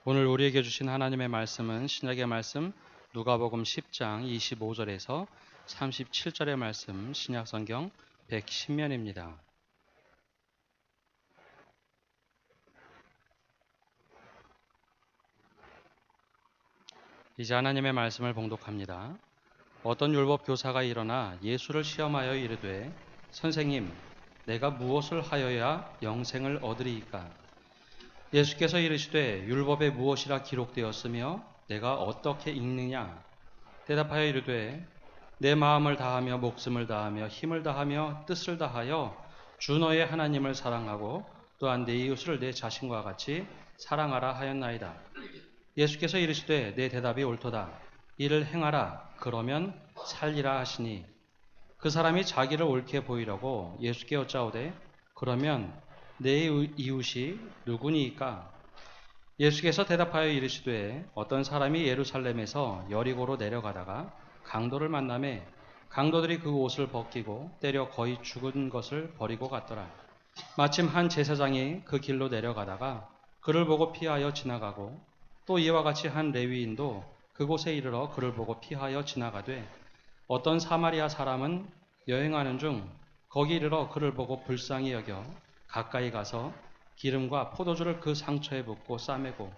오늘 우리에게 주신 하나님의 말씀은 신약의 말씀 누가복음 10장 25절에서 37절의 말씀 신약성경 110면입니다. 이제 하나님의 말씀을 봉독합니다. 어떤 율법 교사가 일어나 예수를 시험하여 이르되 선생님, 내가 무엇을 하여야 영생을 얻으리이까? 예수께서 이르시되 율법에 무엇이라 기록되었으며 내가 어떻게 읽느냐? 대답하여 이르되 내 마음을 다하며 목숨을 다하며 힘을 다하며 뜻을 다하여 주 너의 하나님을 사랑하고 또한 내 이웃을 내 자신과 같이 사랑하라 하였나이다. 예수께서 이르시되 내 대답이 옳도다. 이를 행하라. 그러면 살리라 하시니 그 사람이 자기를 옳게 보이려고 예수께 여짜오되 그러면 내 이웃이 누구니이까? 예수께서 대답하여 이르시되 어떤 사람이 예루살렘에서 여리고로 내려가다가 강도를 만나매 강도들이 그 옷을 벗기고 때려 거의 죽은 것을 버리고 갔더라. 마침 한 제사장이 그 길로 내려가다가 그를 보고 피하여 지나가고 또 이와 같이 한 레위인도 그곳에 이르러 그를 보고 피하여 지나가되 어떤 사마리아 사람은 여행하는 중 거기 이르러 그를 보고 불쌍히 여겨 가까이 가서 기름과 포도주를 그 상처에 붓고 싸매고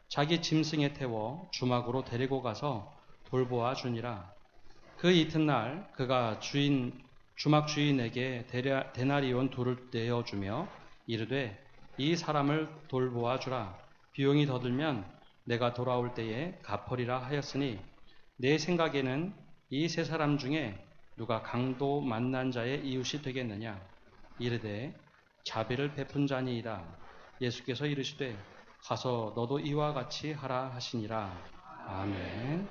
자기 짐승에 태워 주막으로 데리고 가서 돌보아 주니라. 그 이튿날 그가 주막 주인에게 데나리온 둘을 내어주며 이르되 이 사람을 돌보아 주라. 비용이 더 들면 내가 돌아올 때에 갚으리라 하였으니 내 생각에는 이 세 사람 중에 누가 강도 만난 자의 이웃이 되겠느냐? 이르되 자비를 베푼 자니이다. 예수께서 이르시되 가서 너도 이와 같이 하라 하시니라. 아멘.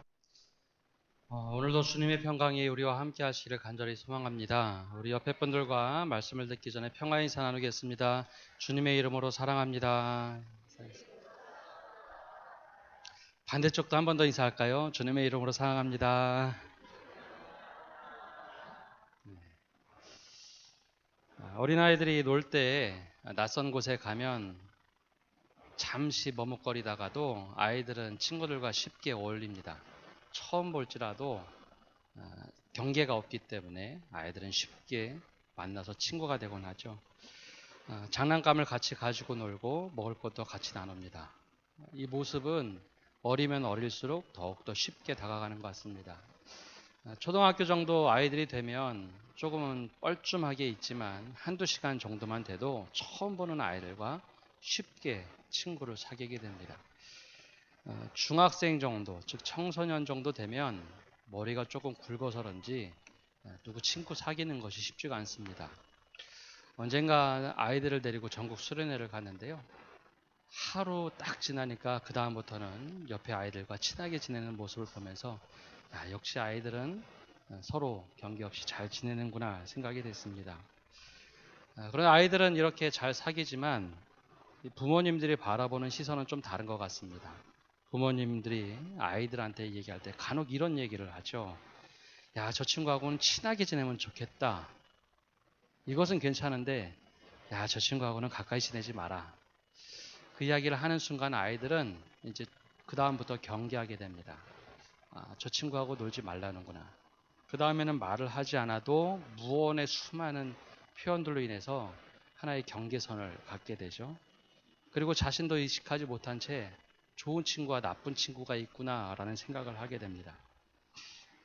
오늘도 주님의 평강이 우리와 함께 하시기를 간절히 소망합니다. 우리 옆에 분들과 말씀을 듣기 전에 평화 인사 나누겠습니다. 주님의 이름으로 사랑합니다. 반대쪽도 한 번 더 인사할까요? 주님의 이름으로 사랑합니다. 어린아이들이 놀 때 낯선 곳에 가면 잠시 머뭇거리다가도 아이들은 친구들과 쉽게 어울립니다. 처음 볼지라도 경계가 없기 때문에 아이들은 쉽게 만나서 친구가 되곤 하죠. 장난감을 같이 가지고 놀고 먹을 것도 같이 나눕니다. 이 모습은 어리면 어릴수록 더욱더 쉽게 다가가는 것 같습니다. 초등학교 정도 아이들이 되면 조금은 뻘쭘하게 있지만 한두 시간 정도만 돼도 처음 보는 아이들과 쉽게 친구를 사귀게 됩니다. 중학생 정도, 즉 청소년 정도 되면 머리가 조금 굵어서 그런지 누구 친구 사귀는 것이 쉽지가 않습니다. 언젠가 아이들을 데리고 전국 수련회를 갔는데요. 하루 딱 지나니까 그 다음부터는 옆에 아이들과 친하게 지내는 모습을 보면서 역시 아이들은 서로 경계 없이 잘 지내는구나 생각이 됐습니다. 그런 아이들은 이렇게 잘 사귀지만 부모님들이 바라보는 시선은 좀 다른 것 같습니다. 부모님들이 아이들한테 얘기할 때 간혹 이런 얘기를 하죠. 야, 저 친구하고는 친하게 지내면 좋겠다. 이것은 괜찮은데 야, 저 친구하고는 가까이 지내지 마라. 그 이야기를 하는 순간 아이들은 이제 그 다음부터 경계하게 됩니다. 저 친구하고 놀지 말라는구나. 그 다음에는 말을 하지 않아도 무언의 수많은 표현들로 인해서 하나의 경계선을 갖게 되죠. 그리고 자신도 의식하지 못한 채 좋은 친구와 나쁜 친구가 있구나라는 생각을 하게 됩니다.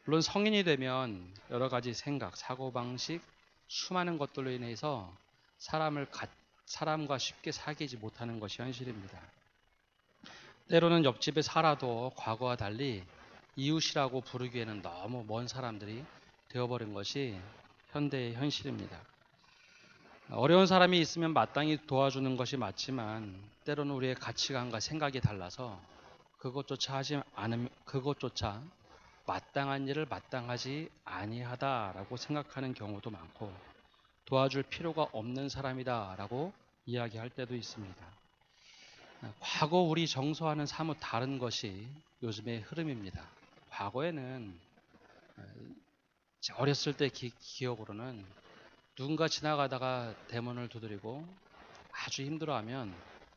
물론 성인이 되면 여러 가지 생각, 사고방식, 수많은 것들로 인해서 사람과 쉽게 사귀지 못하는 것이 현실입니다. 때로는 옆집에 살아도 과거와 달리 이웃이라고 부르기에는 너무 먼 사람들이 되어버린 것이 현대의 현실입니다. 어려운 사람이 있으면 마땅히 도와주는 것이 맞지만 때로는 우리의 가치관과 생각이 달라서 그것조차 마땅한 일을 마땅하지 아니하다라고 생각하는 경우도 많고 도와줄 필요가 없는 사람이다라고 이야기할 때도 있습니다. 과거 우리 정서와는 사뭇 다른 것이 요즘의 흐름입니다. 과거에는 어렸을 때 기억으로는 누군가 지나가다가 대문을 두드리고 아주 힘들어하면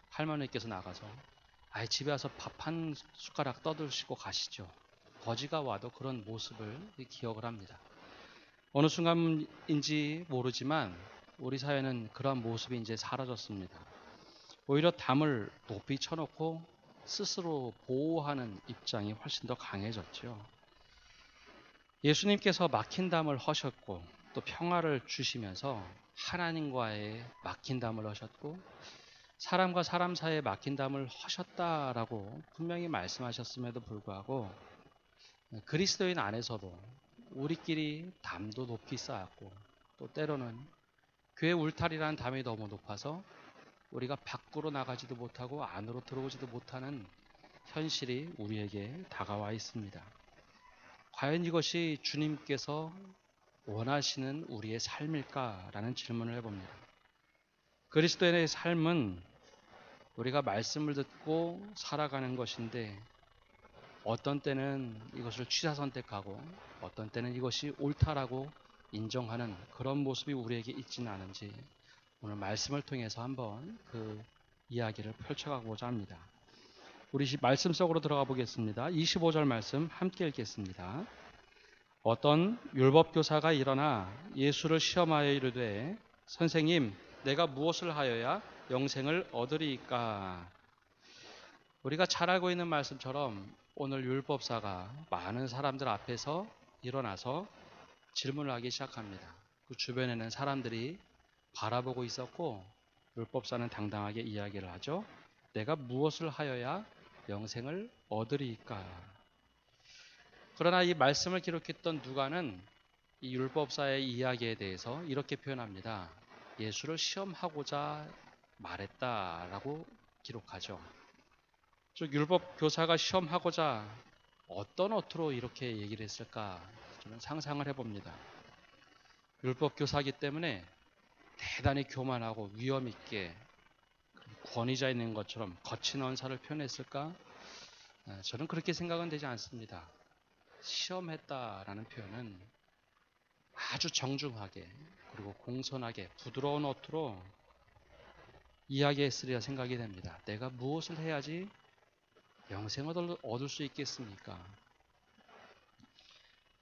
할머니께서 나가서 아예 집에 와서 밥 한 숟가락 떠드시고 가시죠. 거지가 와도 그런 모습을 기억을 합니다. 어느 순간인지 모르지만 우리 사회는 그런 모습이 이제 사라졌습니다. 오히려 담을 높이 쳐놓고 스스로 보호하는 입장이 훨씬 더 강해졌죠. 예수님께서 막힌 담을 허셨고 또 평화를 주시면서 하나님과의 막힌 담을 허셨고 사람과 사람 사이에 막힌 담을 허셨다라고 분명히 말씀하셨음에도 불구하고 그리스도인 안에서도 우리끼리 담도 높이 쌓았고 또 때로는 교회 울타리라는 담이 너무 높아서 우리가 밖으로 나가지도 못하고 안으로 들어오지도 못하는 현실이 우리에게 다가와 있습니다. 과연 이것이 주님께서 원하시는 우리의 삶일까라는 질문을 해봅니다. 그리스도인의 삶은 우리가 말씀을 듣고 살아가는 것인데 어떤 때는 이것을 취사 선택하고 어떤 때는 이것이 옳다라고 인정하는 그런 모습이 우리에게 있지는 않은지 오늘 말씀을 통해서 한번 그 이야기를 펼쳐가고자 합니다. 우리 말씀 속으로 들어가 보겠습니다. 25절 말씀 함께 읽겠습니다. 어떤 율법교사가 일어나 예수를 시험하여 이르되 선생님 내가 무엇을 하여야 영생을 얻으리이까. 우리가 잘 알고 있는 말씀처럼 오늘 율법사가 많은 사람들 앞에서 일어나서 질문을 하기 시작합니다. 그 주변에는 사람들이 바라보고 있었고 율법사는 당당하게 이야기를 하죠. 내가 무엇을 하여야 영생을 얻으리이까. 그러나 이 말씀을 기록했던 누가는 이 율법사의 이야기에 대해서 이렇게 표현합니다. 예수를 시험하고자 말했다라고 기록하죠. 즉 율법 교사가 시험하고자 어떤 어투로 이렇게 얘기를 했을까 저는 상상을 해봅니다. 율법 교사이기 때문에 대단히 교만하고 위험 있게 권위자 있는 것처럼 거친 언사를 표현했을까? 저는 그렇게 생각은 되지 않습니다. 시험했다라는 표현은 아주 정중하게 그리고 공손하게 부드러운 어투로 이야기했으리라 생각이 됩니다. 내가 무엇을 해야지 영생을 얻을 수 있겠습니까?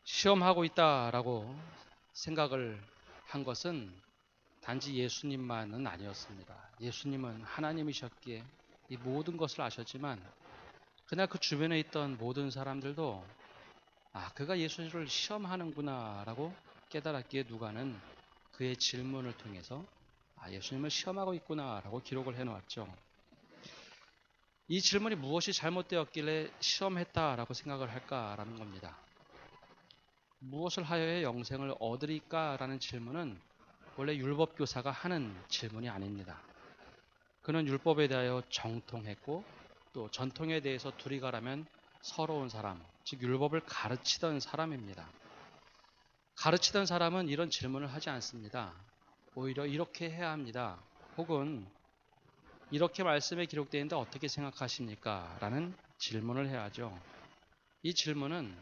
시험하고 있다라고 생각을 한 것은 단지 예수님만은 아니었습니다. 예수님은 하나님이셨기에 이 모든 것을 아셨지만 그날 그 주변에 있던 모든 사람들도 그가 예수를 시험하는구나 라고 깨달았기에 누가는 그의 질문을 통해서 예수님을 시험하고 있구나 라고 기록을 해놓았죠. 이 질문이 무엇이 잘못되었길래 시험했다라고 생각을 할까라는 겁니다. 무엇을 하여야 영생을 얻으리까라는 질문은 원래 율법교사가 하는 질문이 아닙니다. 그는 율법에 대하여 정통했고 또 전통에 대해서 두리가라면 서러운 사람, 즉 율법을 가르치던 사람입니다. 가르치던 사람은 이런 질문을 하지 않습니다. 오히려 이렇게 해야 합니다. 혹은 이렇게 말씀에 기록되어 있는데 어떻게 생각하십니까? 라는 질문을 해야 하죠. 이 질문은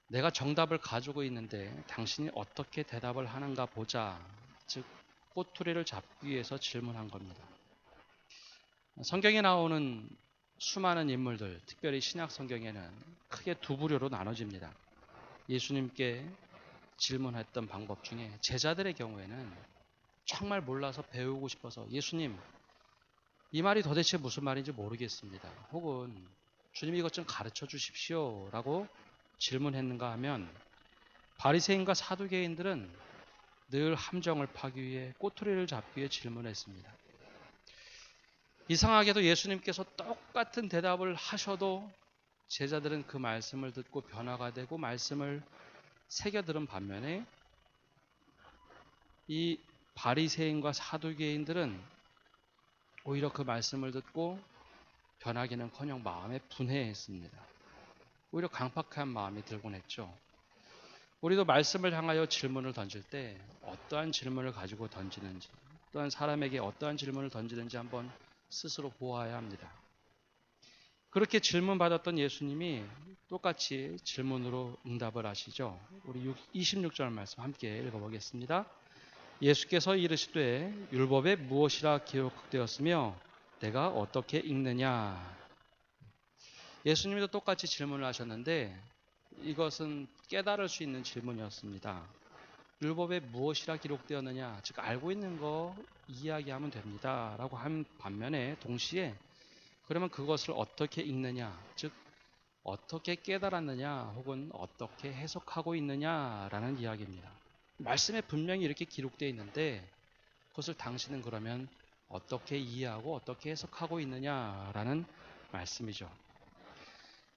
내가 정답을 가지고 있는데 당신이 어떻게 대답을 하는가 보자. 즉 꼬투리를 잡기 위해서 질문한 겁니다. 성경에 나오는 수많은 인물들, 특별히 신약 성경에는 크게 두 부류로 나눠집니다. 예수님께 질문했던 방법 중에 제자들의 경우에는 정말 몰라서 배우고 싶어서 예수님 이 말이 도대체 무슨 말인지 모르겠습니다. 혹은 주님 이것 좀 가르쳐 주십시오 라고 질문했는가 하면 바리새인과 사두개인들은 늘 함정을 파기 위해 꼬투리를 잡기 위해 질문했습니다. 이상하게도 예수님께서 똑같은 대답을 하셔도 제자들은 그 말씀을 듣고 변화가 되고 말씀을 새겨들은 반면에 이 바리새인과 사두개인들은 오히려 그 말씀을 듣고 변하기는커녕 마음에 분해했습니다. 오히려 강팍한 마음이 들곤 했죠. 우리도 말씀을 향하여 질문을 던질 때 어떠한 질문을 가지고 던지는지 또한 사람에게 어떠한 질문을 던지는지 한번 스스로 보아야 합니다. 그렇게 질문받았던 예수님이 똑같이 질문으로 응답을 하시죠. 우리 26절 말씀 함께 읽어보겠습니다. 예수께서 이르시되 율법에 무엇이라 기록되었으며 내가 어떻게 읽느냐. 예수님도 똑같이 질문을 하셨는데 이것은 깨달을 수 있는 질문이었습니다. 율법에 무엇이라 기록되었느냐, 즉 알고 있는 거 이야기하면 됩니다 라고 한 반면에 동시에 그러면 그것을 어떻게 읽느냐, 즉 어떻게 깨달았느냐 혹은 어떻게 해석하고 있느냐라는 이야기입니다. 말씀에 분명히 이렇게 기록되어 있는데 그것을 당신은 그러면 어떻게 이해하고 어떻게 해석하고 있느냐라는 말씀이죠.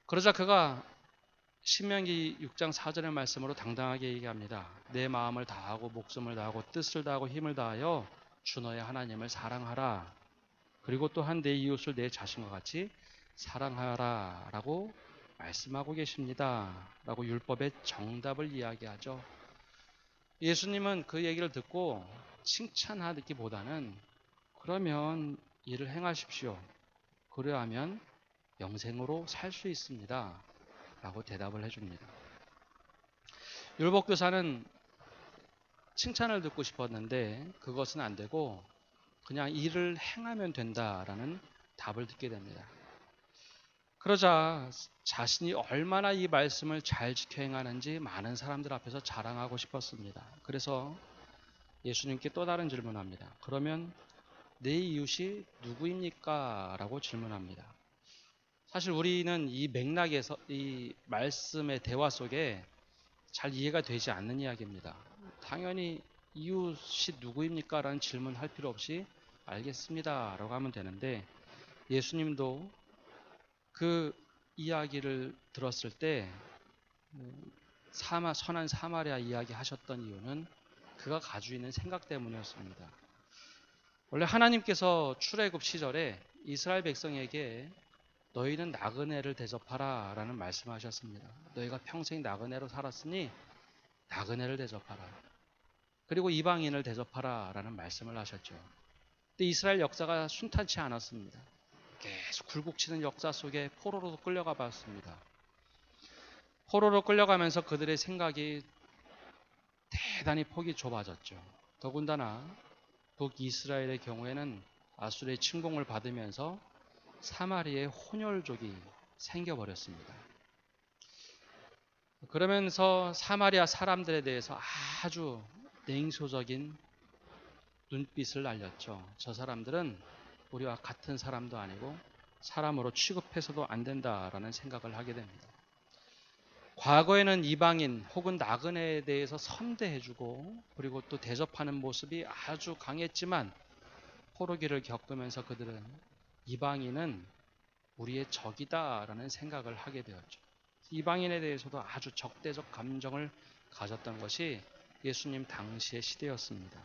그러자 그가 신명기 6장 4절의 말씀으로 당당하게 얘기합니다. 내 마음을 다하고 목숨을 다하고 뜻을 다하고 힘을 다하여 주 너의 하나님을 사랑하라. 그리고 또한 내 이웃을 내 자신과 같이 사랑하라 라고 말씀하고 계십니다. 라고 율법의 정답을 이야기하죠. 예수님은 그 얘기를 듣고 칭찬하기보다는 그러면 이를 행하십시오. 그래야하면 영생으로 살 수 있습니다. 라고 대답을 해줍니다. 율법교사는 칭찬을 듣고 싶었는데 그것은 안 되고 그냥 이를 행하면 된다라는 답을 듣게 됩니다. 그러자 자신이 얼마나 이 말씀을 잘 지켜 행하는지 많은 사람들 앞에서 자랑하고 싶었습니다. 그래서 예수님께 또 다른 질문을 합니다. 그러면 내 이웃이 누구입니까? 라고 질문합니다. 사실 우리는 이 맥락에서 이 말씀의 대화 속에 잘 이해가 되지 않는 이야기입니다. 당연히 이웃이 누구입니까? 라는 질문할 필요 없이 알겠습니다 라고 하면 되는데 예수님도 그 이야기를 들었을 때 선한 사마리아 이야기 하셨던 이유는 그가 가지고 있는 생각 때문이었습니다. 원래 하나님께서 출애굽 시절에 이스라엘 백성에게 너희는 나그네를 대접하라 라는 말씀하셨습니다. 너희가 평생 나그네로 살았으니 나그네를 대접하라. 그리고 이방인을 대접하라 라는 말씀을 하셨죠. 근데 이스라엘 역사가 순탄치 않았습니다. 계속 굴곡치는 역사 속에 포로로 끌려가 봤습니다. 포로로 끌려가면서 그들의 생각이 대단히 폭이 좁아졌죠. 더군다나 북이스라엘의 경우에는 아수르의 침공을 받으면서 사마리아의 혼혈족이 생겨버렸습니다. 그러면서 사마리아 사람들에 대해서 아주 냉소적인 눈빛을 날렸죠. 저 사람들은 우리와 같은 사람도 아니고 사람으로 취급해서도 안 된다라는 생각을 하게 됩니다. 과거에는 이방인 혹은 나그네에 대해서 선대해주고 그리고 또 대접하는 모습이 아주 강했지만 포로기를 겪으면서 그들은 이방인은 우리의 적이다라는 생각을 하게 되었죠. 이방인에 대해서도 아주 적대적 감정을 가졌던 것이 예수님 당시의 시대였습니다.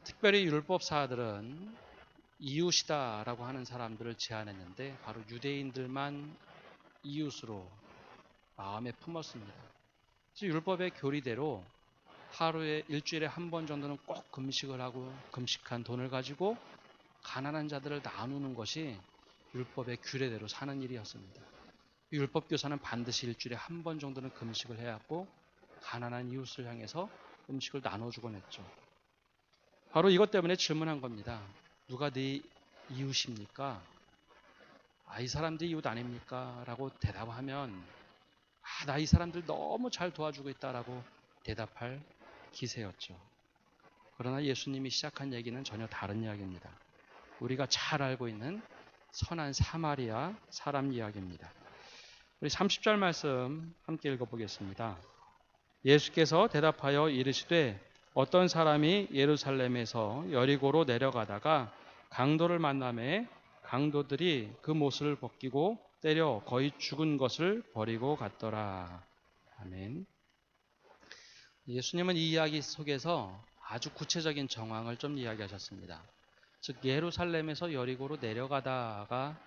특별히 율법사들은 이웃이다라고 하는 사람들을 제안했는데 바로 유대인들만 이웃으로 마음에 품었습니다. 율법의 교리대로 하루에 일주일에 한 번 정도는 꼭 금식을 하고 금식한 돈을 가지고 가난한 자들을 나누는 것이 율법의 규례대로 사는 일이었습니다. 율법 교사는 반드시 일주일에 한 번 정도는 금식을 해야 하고 가난한 이웃을 향해서 음식을 나눠주곤 했죠. 바로 이것 때문에 질문한 겁니다. 누가 네 이웃입니까? 이 사람들이 이웃 아닙니까? 라고 대답하면 나 이 사람들 너무 잘 도와주고 있다라고 대답할 기세였죠. 그러나 예수님이 시작한 얘기는 전혀 다른 이야기입니다. 우리가 잘 알고 있는 선한 사마리아 사람 이야기입니다. 우리 30절 말씀 함께 읽어보겠습니다. 예수께서 대답하여 이르시되 어떤 사람이 예루살렘에서 여리고로 내려가다가 강도를 만나매 강도들이 그 못을 벗기고 때려 거의 죽은 것을 버리고 갔더라. 아멘. 예수님은 이 이야기 속에서 아주 구체적인 정황을 좀 이야기하셨습니다. 즉 예루살렘에서 여리고로 내려가다가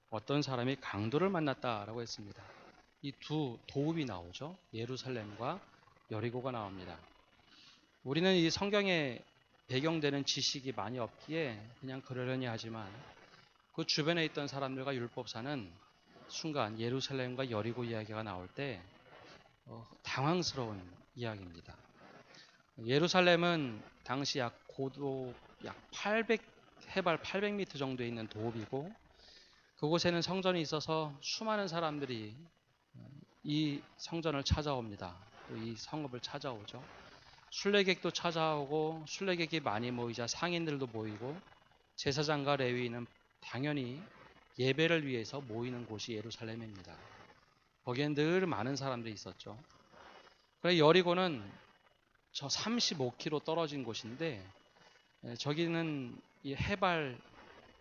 어떤 사람이 강도를 만났다라고 했습니다. 이 두 도읍이 나오죠. 예루살렘과 여리고가 나옵니다. 우리는 이 성경에 배경되는 지식이 많이 없기에 그냥 그러려니 하지만 그 주변에 있던 사람들과 율법사는 순간 예루살렘과 여리고 이야기가 나올 때 당황스러운 이야기입니다. 예루살렘은 당시 고도 약 800, 해발 800m 정도에 있는 도읍이고 그곳에는 성전이 있어서 수많은 사람들이 이 성전을 찾아옵니다. 또 이 성읍을 찾아오죠. 순례객도 찾아오고 순례객이 많이 모이자 상인들도 모이고 제사장과 레위인은 당연히 예배를 위해서 모이는 곳이 예루살렘입니다. 거기엔 늘 많은 사람들이 있었죠. 그래 여리고는 저 35km 떨어진 곳인데 저기는 해발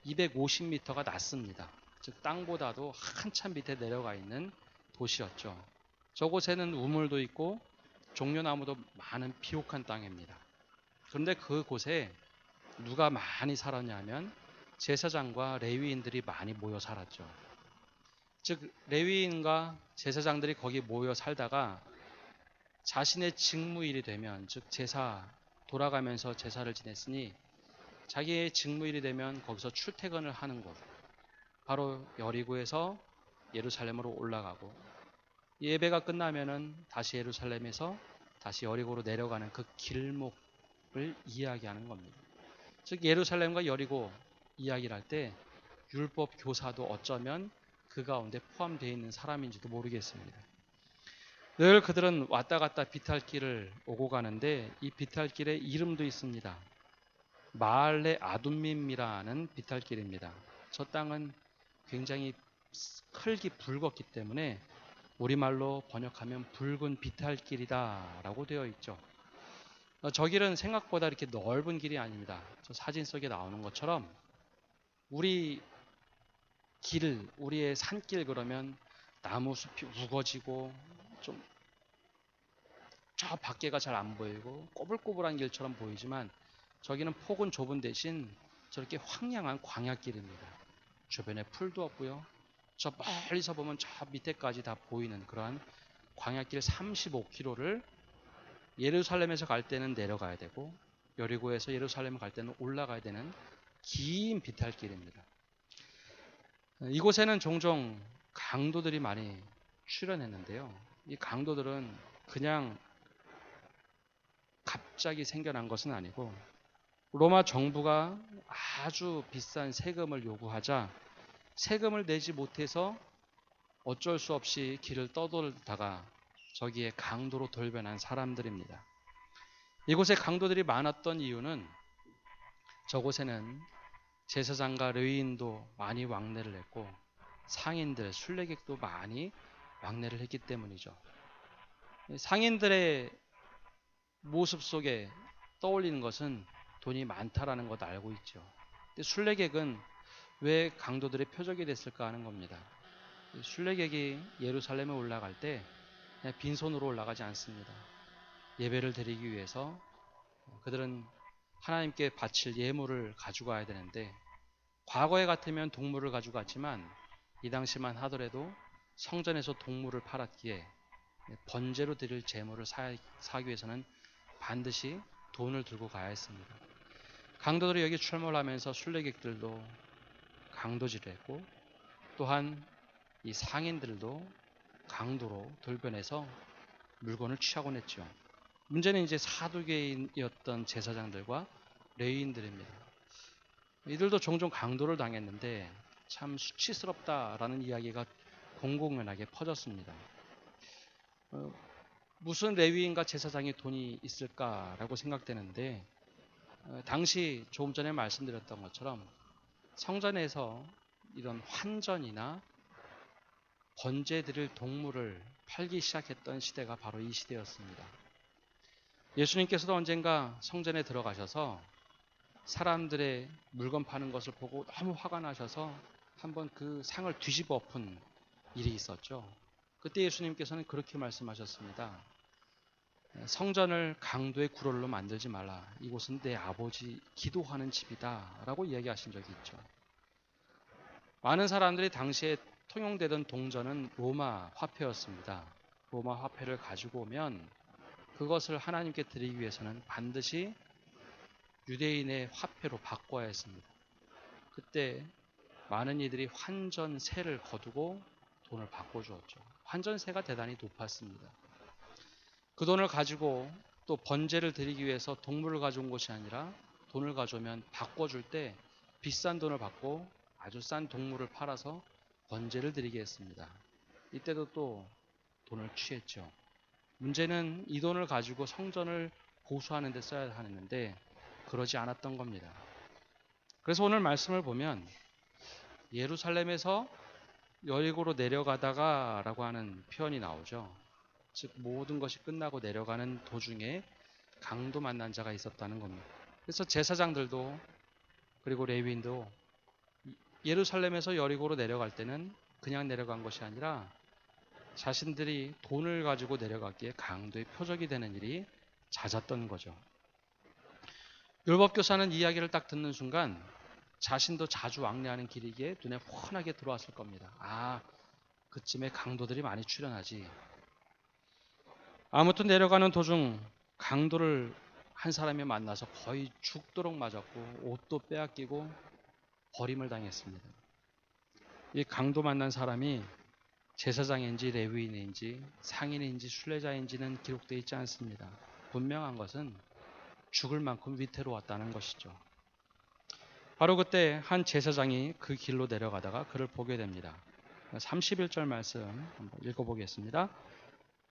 250m가 낮습니다. 즉 땅보다도 한참 밑에 내려가 있는 도시였죠. 저곳에는 우물도 있고 종려나무도 많은 비옥한 땅입니다. 그런데 그곳에 누가 많이 살았냐면 제사장과 레위인들이 많이 모여 살았죠. 즉 레위인과 제사장들이 거기 모여 살다가 자신의 직무일이 되면, 즉 제사 돌아가면서 제사를 지냈으니 자기의 직무일이 되면 거기서 출퇴근을 하는 곳, 바로 여리고에서 예루살렘으로 올라가고 예배가 끝나면은 다시 예루살렘에서 다시 여리고로 내려가는 그 길목을 이야기하는 겁니다. 즉 예루살렘과 여리고 이야기를 할 때 율법 교사도 어쩌면 그 가운데 포함되어 있는 사람인지도 모르겠습니다. 늘 그들은 왔다 갔다 비탈길을 오고 가는데 이 비탈길에 이름도 있습니다. 마알레 아둠밈이라는 비탈길입니다. 저 땅은 굉장히 흙이 붉었기 때문에 우리말로 번역하면 붉은 비탈길이다 라고 되어 있죠. 저 길은 생각보다 이렇게 넓은 길이 아닙니다. 저 사진 속에 나오는 것처럼 우리 길, 우리의 산길 그러면 나무 숲이 우거지고 좀 저 밖에가 잘 안 보이고 꼬불꼬불한 길처럼 보이지만 저기는 폭은 좁은 대신 저렇게 황량한 광야길입니다. 주변에 풀도 없고요. 저 멀리서 보면 저 밑에까지 다 보이는 그러한 광야길 35km를 예루살렘에서 갈 때는 내려가야 되고 여리고에서 예루살렘 갈 때는 올라가야 되는 긴 비탈길입니다. 이곳에는 종종 강도들이 많이 출현했는데요. 이 강도들은 그냥 갑자기 생겨난 것은 아니고 로마 정부가 아주 비싼 세금을 요구하자 세금을 내지 못해서 어쩔 수 없이 길을 떠돌다가 저기에 강도로 돌변한 사람들입니다. 이곳에 강도들이 많았던 이유는 저곳에는 제사장과 레위인도 많이 왕래를 했고 상인들, 순례객도 많이 왕래를 했기 때문이죠. 상인들의 모습 속에 떠올리는 것은 돈이 많다라는 것 알고 있죠. 근데 순례객은 왜 강도들의 표적이 됐을까 하는 겁니다. 순례객이 예루살렘에 올라갈 때 그냥 빈손으로 올라가지 않습니다. 예배를 드리기 위해서 그들은 하나님께 바칠 예물을 가지고 가야 되는데 과거에 같으면 동물을 가지고 갔지만 이 당시만 하더라도 성전에서 동물을 팔았기에 번제로 드릴 제물을 사기 위해서는 반드시 돈을 들고 가야 했습니다. 강도들이 여기 출몰을 하면서 순례객들도 강도질을 했고 또한 이 상인들도 강도로 돌변해서 물건을 취하곤 했죠. 문제는 이제 사두개인이었던 제사장들과 레위인들입니다. 이들도 종종 강도를 당했는데 참 수치스럽다라는 이야기가 공공연하게 퍼졌습니다. 무슨 레위인과 제사장이 돈이 있을까라고 생각되는데 당시 조금 전에 말씀드렸던 것처럼 성전에서 이런 환전이나 번제 드릴 동물을 팔기 시작했던 시대가 바로 이 시대였습니다. 예수님께서도 언젠가 성전에 들어가셔서 사람들의 물건 파는 것을 보고 너무 화가 나셔서 한번 그 상을 뒤집어 엎은 일이 있었죠. 그때 예수님께서는 그렇게 말씀하셨습니다. 성전을 강도의 구롤로 만들지 말라. 이곳은 내 아버지 기도하는 집이다 라고 이야기하신 적이 있죠. 많은 사람들이 당시에 통용되던 동전은 로마 화폐였습니다. 로마 화폐를 가지고 오면 그것을 하나님께 드리기 위해서는 반드시 유대인의 화폐로 바꿔야 했습니다. 그때 많은 이들이 환전세를 거두고 돈을 바꿔주었죠. 환전세가 대단히 높았습니다. 그 돈을 가지고 또 번제를 드리기 위해서 동물을 가져온 것이 아니라 돈을 가져오면 바꿔줄 때 비싼 돈을 받고 아주 싼 동물을 팔아서 번제를 드리게 했습니다. 이때도 또 돈을 취했죠. 문제는 이 돈을 가지고 성전을 보수하는 데 써야 하는데 그러지 않았던 겁니다. 그래서 오늘 말씀을 보면 예루살렘에서 여리고로 내려가다가 라고 하는 표현이 나오죠. 즉 모든 것이 끝나고 내려가는 도중에 강도 만난 자가 있었다는 겁니다. 그래서 제사장들도 그리고 레위인도 예루살렘에서 여리고로 내려갈 때는 그냥 내려간 것이 아니라 자신들이 돈을 가지고 내려가기에 강도의 표적이 되는 일이 잦았던 거죠. 율법교사는 이야기를 딱 듣는 순간 자신도 자주 왕래하는 길이기에 눈에 훤하게 들어왔을 겁니다. 아, 그쯤에 강도들이 많이 출현하지. 아무튼 내려가는 도중 강도를 한 사람이 만나서 거의 죽도록 맞았고 옷도 빼앗기고 버림을 당했습니다. 이 강도 만난 사람이 제사장인지 레위인인지 상인인지 순례자인지는 기록되어 있지 않습니다. 분명한 것은 죽을 만큼 위태로웠다는 것이죠. 바로 그때 한 제사장이 그 길로 내려가다가 그를 보게 됩니다. 31절 말씀 한번 읽어보겠습니다.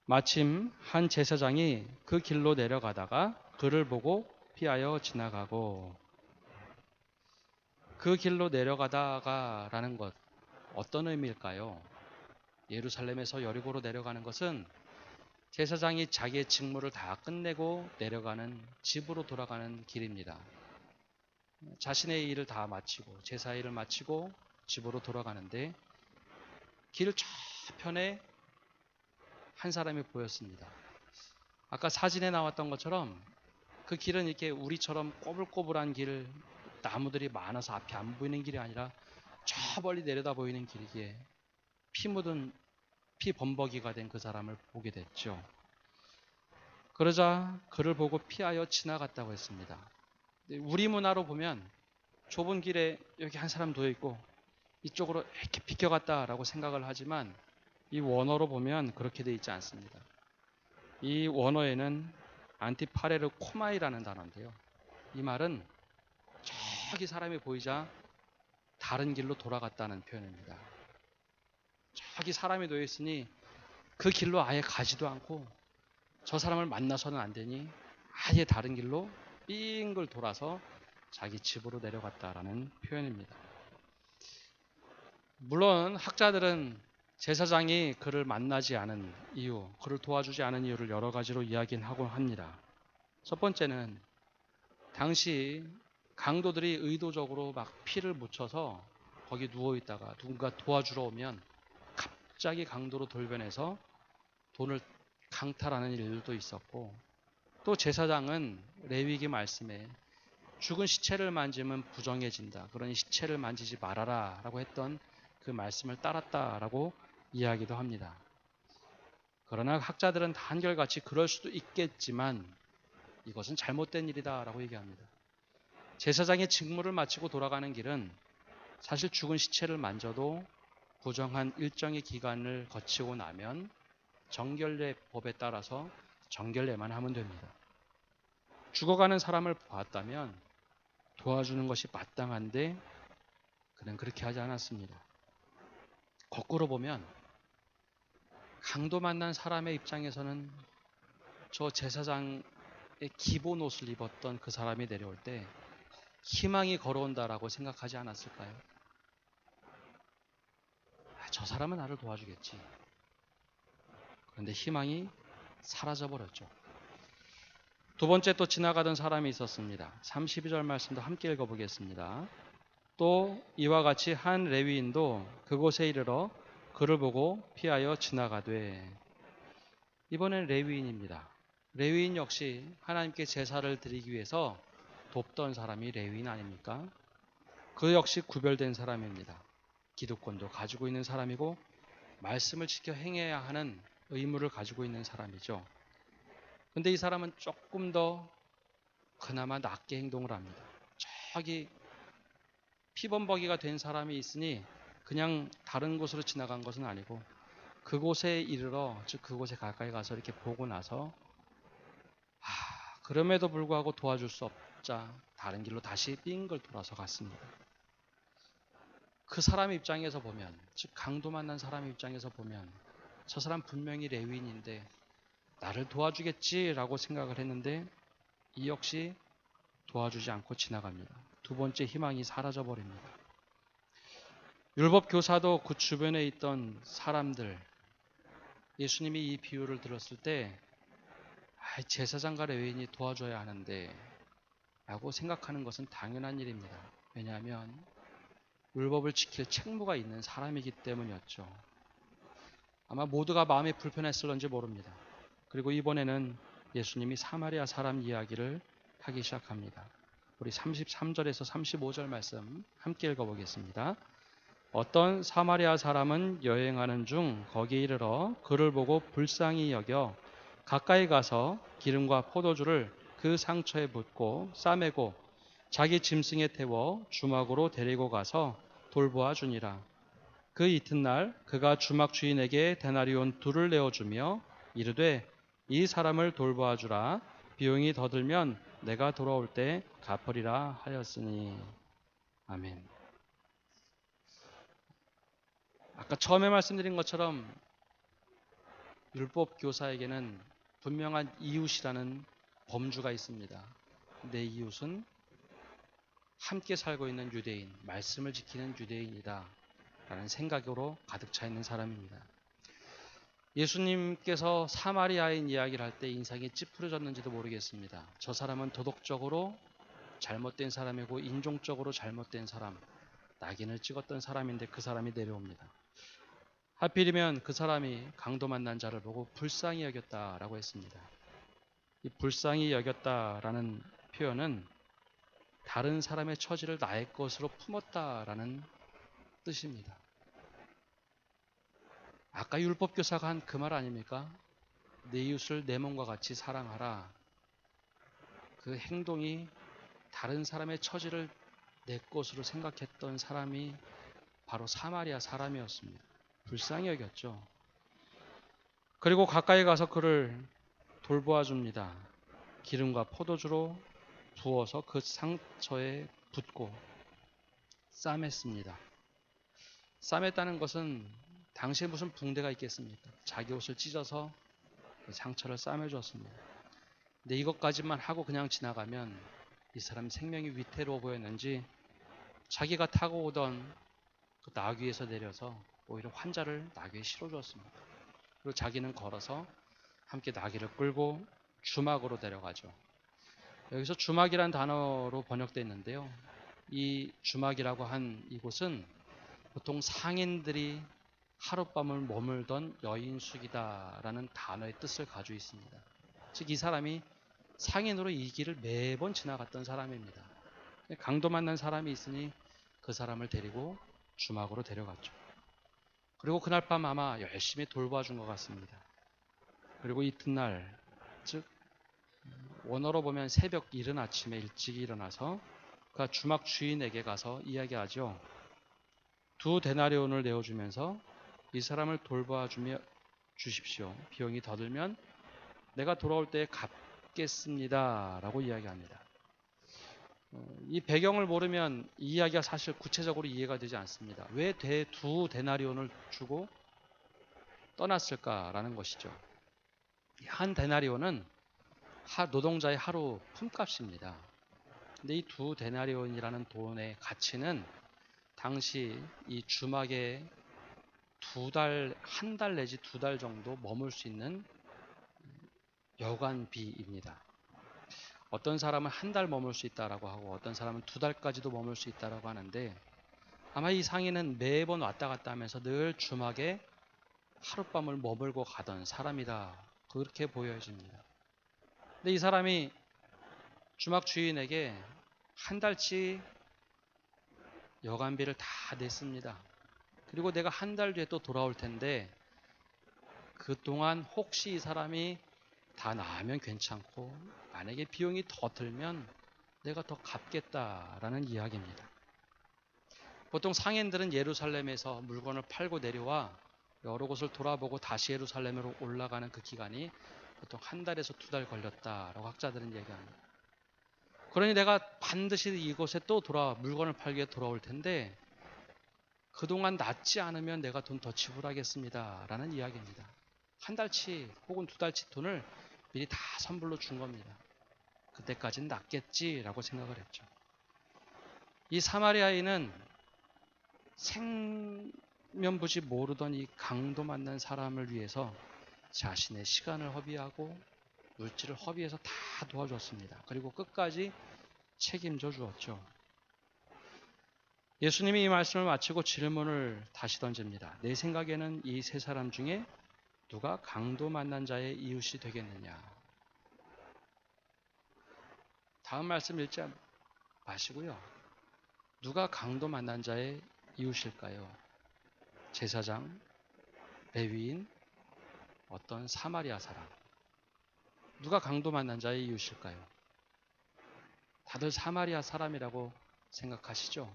마침 한 제사장이 그 길로 내려가다가 그를 보고 피하여 지나가고. 그 길로 내려가다가 라는 것 어떤 의미일까요? 예루살렘에서 여리고로 내려가는 것은 제사장이 자기의 직무를 다 끝내고 내려가는 집으로 돌아가는 길입니다. 자신의 일을 다 마치고 제사 일을 마치고 집으로 돌아가는데 길 저편에 한 사람이 보였습니다. 아까 사진에 나왔던 것처럼 그 길은 이렇게 우리처럼 꼬불꼬불한 길, 나무들이 많아서 앞이 안 보이는 길이 아니라 저 멀리 내려다 보이는 길이기에 피 묻은 피 범벅이가 된 그 사람을 보게 됐죠. 그러자 그를 보고 피하여 지나갔다고 했습니다. 우리 문화로 보면 좁은 길에 여기 한 사람 놓여 있고 이쪽으로 이렇게 비켜갔다라고 생각을 하지만 이 원어로 보면 그렇게 되어 있지 않습니다. 이 원어에는 안티파레르 코마이라는 단어인데요. 이 말은 저기 사람이 보이자 다른 길로 돌아갔다는 표현입니다. 저기 사람이 놓여 있으니 그 길로 아예 가지도 않고 저 사람을 만나서는 안 되니 아예 다른 길로 빙글 돌아서 자기 집으로 내려갔다라는 표현입니다. 물론 학자들은 제사장이 그를 만나지 않은 이유, 그를 도와주지 않은 이유를 여러 가지로 이야기는 하곤 합니다. 첫 번째는 당시 강도들이 의도적으로 막 피를 묻혀서 거기 누워있다가 누군가 도와주러 오면 갑자기 강도로 돌변해서 돈을 강탈하는 일도 있었고, 또 제사장은 레위기 말씀에 죽은 시체를 만지면 부정해진다, 그러니 시체를 만지지 말아라 라고 했던 그 말씀을 따랐다라고 이야기도 합니다. 그러나 학자들은 다 한결같이 그럴 수도 있겠지만 이것은 잘못된 일이다 라고 얘기합니다. 제사장의 직무를 마치고 돌아가는 길은 사실 죽은 시체를 만져도 부정한 일정의 기간을 거치고 나면 정결례 법에 따라서 정결례만 하면 됩니다. 죽어가는 사람을 보았다면 도와주는 것이 마땅한데 그는 그렇게 하지 않았습니다. 거꾸로 보면 강도 만난 사람의 입장에서는 저 제사장의 기본 옷을 입었던 그 사람이 내려올 때 희망이 걸어온다라고 생각하지 않았을까요? 저 사람은 나를 도와주겠지. 그런데 희망이 사라져버렸죠. 두 번째 또 지나가던 사람이 있었습니다. 32절 말씀도 함께 읽어보겠습니다. 또 이와 같이 한 레위인도 그곳에 이르러 그를 보고 피하여 지나가되. 이번엔 레위인입니다. 레위인 역시 하나님께 제사를 드리기 위해서 돕던 사람이 레위인 아닙니까? 그 역시 구별된 사람입니다. 기득권도 가지고 있는 사람이고 말씀을 지켜 행해야 하는 의무를 가지고 있는 사람이죠. 근데 이 사람은 조금 더 그나마 낫게 행동을 합니다. 저기 피범벅이가 된 사람이 있으니 그냥 다른 곳으로 지나간 것은 아니고 그곳에 이르러, 즉 그곳에 가까이 가서 이렇게 보고 나서 그럼에도 불구하고 도와줄 수 없자 다른 길로 다시 빙글 돌아서 갔습니다. 그 사람 입장에서 보면, 즉 강도 만난 사람 입장에서 보면 저 사람 분명히 레위인인데 나를 도와주겠지라고 생각을 했는데 이 역시 도와주지 않고 지나갑니다. 두 번째 희망이 사라져 버립니다. 율법 교사도 그 주변에 있던 사람들, 예수님이 이 비유를 들었을 때 제사장과 레위인이 도와줘야 하는데 라고 생각하는 것은 당연한 일입니다. 왜냐하면 율법을 지킬 책무가 있는 사람이기 때문이었죠. 아마 모두가 마음이 불편했을런지 모릅니다. 그리고 이번에는 예수님이 사마리아 사람 이야기를 하기 시작합니다. 우리 33절에서 35절 말씀 함께 읽어보겠습니다. 어떤 사마리아 사람은 여행하는 중 거기에 이르러 그를 보고 불쌍히 여겨 가까이 가서 기름과 포도주를 그 상처에 붓고 싸매고 자기 짐승에 태워 주막으로 데리고 가서 돌보아 주니라. 그 이튿날 그가 주막 주인에게 데나리온 둘을 내어주며 이르되 이 사람을 돌보아 주라. 비용이 더 들면 내가 돌아올 때 갚으리라 하였으니. 아멘. 아까 처음에 말씀드린 것처럼 율법 교사에게는 분명한 이웃이라는 범주가 있습니다. 내 이웃은 함께 살고 있는 유대인, 말씀을 지키는 유대인이다 라는 생각으로 가득 차 있는 사람입니다. 예수님께서 사마리아인 이야기를 할 때 인상이 찌푸려졌는지도 모르겠습니다. 저 사람은 도덕적으로 잘못된 사람이고 인종적으로 잘못된 사람, 낙인을 찍었던 사람인데 그 사람이 내려옵니다. 하필이면 그 사람이 강도 만난 자를 보고 불쌍히 여겼다라고 했습니다. 이 불쌍히 여겼다라는 표현은 다른 사람의 처지를 나의 것으로 품었다라는 뜻입니다. 아까 율법교사가 한 그 말 아닙니까? 내 이웃을 내 몸과 같이 사랑하라. 그 행동이 다른 사람의 처지를 내 것으로 생각했던 사람이 바로 사마리아 사람이었습니다. 불쌍히 여겼죠. 그리고 가까이 가서 그를 돌보아 줍니다. 기름과 포도주로 부어서 그 상처에 붓고 싸맸습니다. 싸맸다는 것은 당시에 무슨 붕대가 있겠습니까? 자기 옷을 찢어서 그 상처를 싸매주었습니다. 근데 이것까지만 하고 그냥 지나가면 이 사람 생명이 위태로워 보였는지 자기가 타고 오던 그 나귀에서 내려서 오히려 환자를 나귀에 실어주었습니다. 그리고 자기는 걸어서 함께 나귀를 끌고 주막으로 데려가죠. 여기서 주막이란 단어로 번역되어 있는데요. 이 주막이라고 한 이곳은 보통 상인들이 하룻밤을 머물던 여인숙이다라는 단어의 뜻을 가지고 있습니다. 즉 이 사람이 상인으로 이 길을 매번 지나갔던 사람입니다. 강도 만난 사람이 있으니 그 사람을 데리고 주막으로 데려갔죠. 그리고 그날 밤 아마 열심히 돌봐준 것 같습니다. 그리고 이튿날, 즉 원어로 보면 새벽 이른 아침에 일찍 일어나서 그가 주막 주인에게 가서 이야기하죠. 2데나리온을 내어주면서 이 사람을 돌봐 주십시오. 비용이 더 들면 내가 돌아올 때 갚겠습니다 라고 이야기합니다. 이 배경을 모르면 이 이야기가 사실 구체적으로 이해가 되지 않습니다. 왜 2데나리온을 주고 떠났을까라는 것이죠. 한 데나리온은 노동자의 하루 품값입니다. 근데 이 2데나리온이라는 돈의 가치는 당시 이 주막에 한 달 내지 2달 정도 머물 수 있는 여관비입니다. 어떤 사람은 한 달 머물 수 있다라고 하고 어떤 사람은 2달까지도 머물 수 있다라고 하는데 아마 이 상인은 매번 왔다 갔다 하면서 늘 주막에 하룻밤을 머물고 가던 사람이다. 그렇게 보여집니다. 근데 이 사람이 주막 주인에게 한 달치 여관비를 다 냈습니다. 그리고 내가 한 달 뒤에 또 돌아올 텐데 그동안 혹시 이 사람이 다 나으면 괜찮고 만약에 비용이 더 들면 내가 더 갚겠다라는 이야기입니다. 보통 상인들은 예루살렘에서 물건을 팔고 내려와 여러 곳을 돌아보고 다시 예루살렘으로 올라가는 그 기간이 보통 한 달에서 2달 걸렸다라고 학자들은 얘기합니다. 그러니 내가 반드시 이곳에 또 물건을 팔기 위해 돌아올 텐데 그동안 낫지 않으면 내가 돈 더 지불하겠습니다. 라는 이야기입니다. 한 달치 혹은 두 달치 돈을 미리 다 선불로 준 겁니다. 그때까지는 낫겠지라고 생각을 했죠. 이 사마리아인은 생면부지 모르던 이 강도 만난 사람을 위해서 자신의 시간을 허비하고 물질을 허비해서 다 도와줬습니다. 그리고 끝까지 책임져 주었죠. 예수님이 이 말씀을 마치고 질문을 다시 던집니다. 내 생각에는 이 세 사람 중에 누가 강도 만난 자의 이웃이 되겠느냐. 다음 말씀 읽지 마시고요. 누가 강도 만난 자의 이웃일까요? 제사장, 레위인, 어떤 사마리아 사람. 누가 강도 만난 자의 이웃일까요? 다들 사마리아 사람이라고 생각하시죠?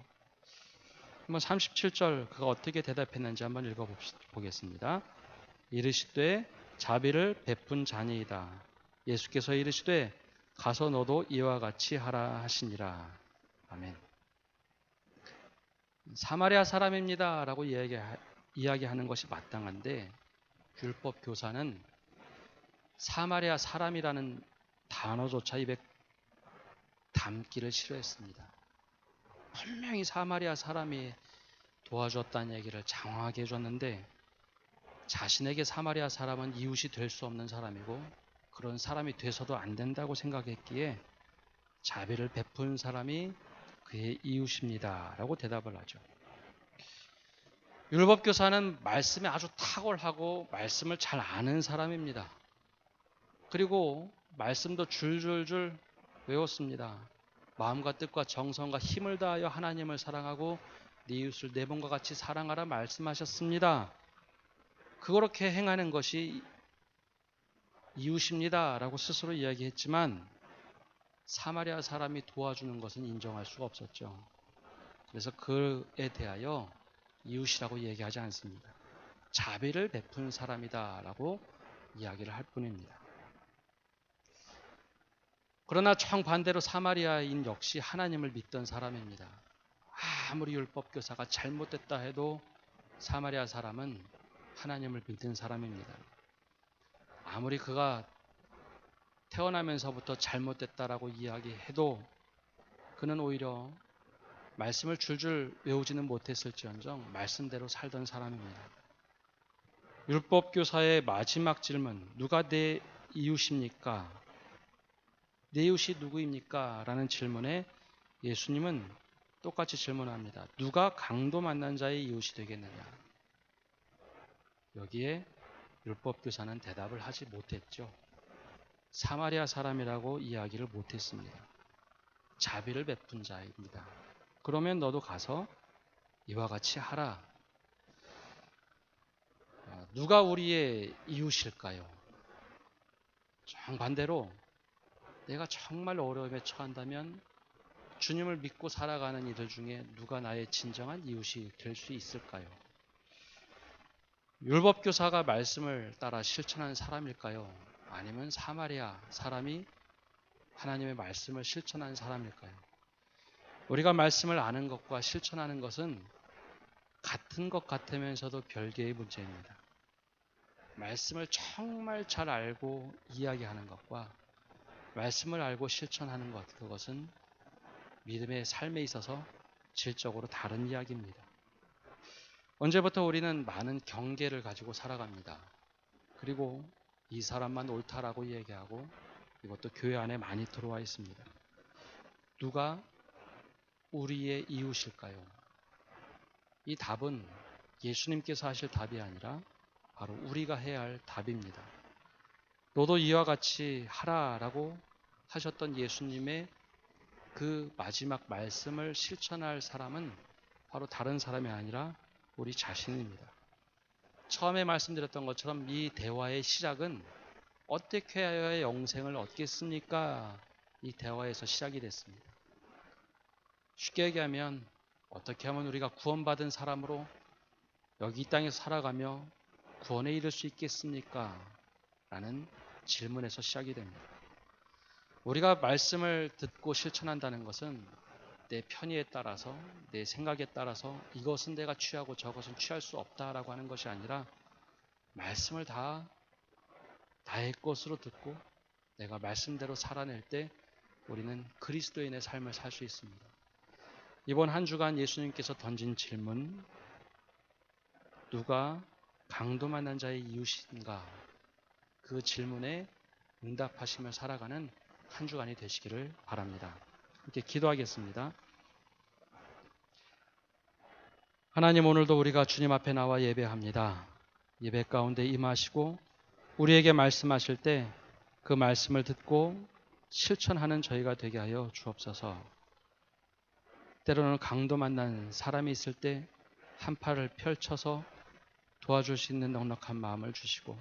한번 37절 그가 어떻게 대답했는지 한번 읽어보겠습니다. 이르시되 자비를 베푼 자니이다. 예수께서 이르시되 가서 너도 이와 같이 하라 하시니라. 아멘. 사마리아 사람입니다 라고 이야기하는 것이 마땅한데 율법 교사는 사마리아 사람이라는 단어조차 입에 담기를 싫어했습니다. 분명히 사마리아 사람이 도와줬다는 얘기를 장황하게 해줬는데 자신에게 사마리아 사람은 이웃이 될 수 없는 사람이고 그런 사람이 돼서도 안 된다고 생각했기에 자비를 베푼 사람이 그의 이웃입니다 라고 대답을 하죠. 율법교사는 말씀에 아주 탁월하고 말씀을 잘 아는 사람입니다. 그리고 말씀도 줄줄줄 외웠습니다. 마음과 뜻과 정성과 힘을 다하여 하나님을 사랑하고 네 이웃을 내 몸과 같이 사랑하라 말씀하셨습니다. 그렇게 행하는 것이 이웃입니다 라고 스스로 이야기했지만 사마리아 사람이 도와주는 것은 인정할 수가 없었죠. 그래서 그에 대하여 이웃이라고 얘기하지 않습니다. 자비를 베푼 사람이다 라고 이야기를 할 뿐입니다. 그러나 정반대로 사마리아인 역시 하나님을 믿던 사람입니다. 아무리 율법교사가 잘못됐다 해도 사마리아 사람은 하나님을 믿는 사람입니다. 아무리 그가 태어나면서부터 잘못됐다라고 이야기해도 그는 오히려 말씀을 줄줄 외우지는 못했을지언정 말씀대로 살던 사람입니다. 율법교사의 마지막 질문, 누가 내 이웃입니까? 내 이웃이 누구입니까? 라는 질문에 예수님은 똑같이 질문합니다. 누가 강도 만난 자의 이웃이 되겠느냐? 여기에 율법교사는 대답을 하지 못했죠. 사마리아 사람이라고 이야기를 못했습니다. 자비를 베푼 자입니다. 그러면 너도 가서 이와 같이 하라. 누가 우리의 이웃일까요? 정반대로 내가 정말 어려움에 처한다면 주님을 믿고 살아가는 이들 중에 누가 나의 진정한 이웃이 될 수 있을까요? 율법교사가 말씀을 따라 실천하는 사람일까요? 아니면 사마리아 사람이 하나님의 말씀을 실천하는 사람일까요? 우리가 말씀을 아는 것과 실천하는 것은 같은 것 같으면서도 별개의 문제입니다. 말씀을 정말 잘 알고 이야기하는 것과 말씀을 알고 실천하는 것, 그것은 믿음의 삶에 있어서 질적으로 다른 이야기입니다. 언제부터 우리는 많은 경계를 가지고 살아갑니다. 그리고 이 사람만 옳다라고 얘기하고 이것도 교회 안에 많이 들어와 있습니다. 누가 우리의 이웃일까요? 이 답은 예수님께서 하실 답이 아니라 바로 우리가 해야 할 답입니다. 너도 이와 같이 하라라고 하셨던 예수님의 그 마지막 말씀을 실천할 사람은 바로 다른 사람이 아니라 우리 자신입니다. 처음에 말씀드렸던 것처럼 이 대화의 시작은 어떻게 해야 영생을 얻겠습니까? 이 대화에서 시작이 됐습니다. 쉽게 얘기하면 어떻게 하면 우리가 구원받은 사람으로 여기 이 땅에서 살아가며 구원에 이를 수 있겠습니까? 라는 질문에서 시작이 됩니다. 우리가 말씀을 듣고 실천한다는 것은 내 편의에 따라서, 내 생각에 따라서 이것은 내가 취하고 저것은 취할 수 없다라고 하는 것이 아니라 말씀을 다의 것으로 듣고 내가 말씀대로 살아낼 때 우리는 그리스도인의 삶을 살 수 있습니다. 이번 한 주간 예수님께서 던진 질문, 누가 강도 만난 자의 이웃인가? 그 질문에 응답하시며 살아가는 한 주간이 되시기를 바랍니다. 이렇게 기도하겠습니다. 하나님, 오늘도 우리가 주님 앞에 나와 예배합니다. 예배 가운데 임하시고 우리에게 말씀하실 때 그 말씀을 듣고 실천하는 저희가 되게 하여 주옵소서. 때로는 강도 만난 사람이 있을 때 한 팔을 펼쳐서 도와줄 수 있는 넉넉한 마음을 주시고,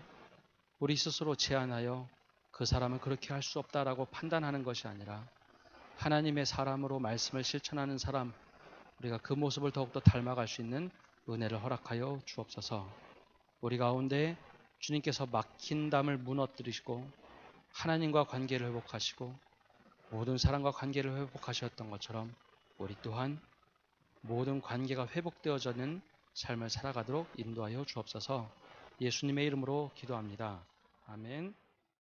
우리 스스로 제안하여 그 사람은 그렇게 할 수 없다라고 판단하는 것이 아니라 하나님의 사람으로 말씀을 실천하는 사람, 우리가 그 모습을 더욱더 닮아갈 수 있는 은혜를 허락하여 주옵소서. 우리 가운데 주님께서 막힌 담을 무너뜨리시고 하나님과 관계를 회복하시고 모든 사람과 관계를 회복하셨던 것처럼 우리 또한 모든 관계가 회복되어지는 삶을 살아가도록 인도하여 주옵소서. 예수님의 이름으로 기도합니다. 아멘.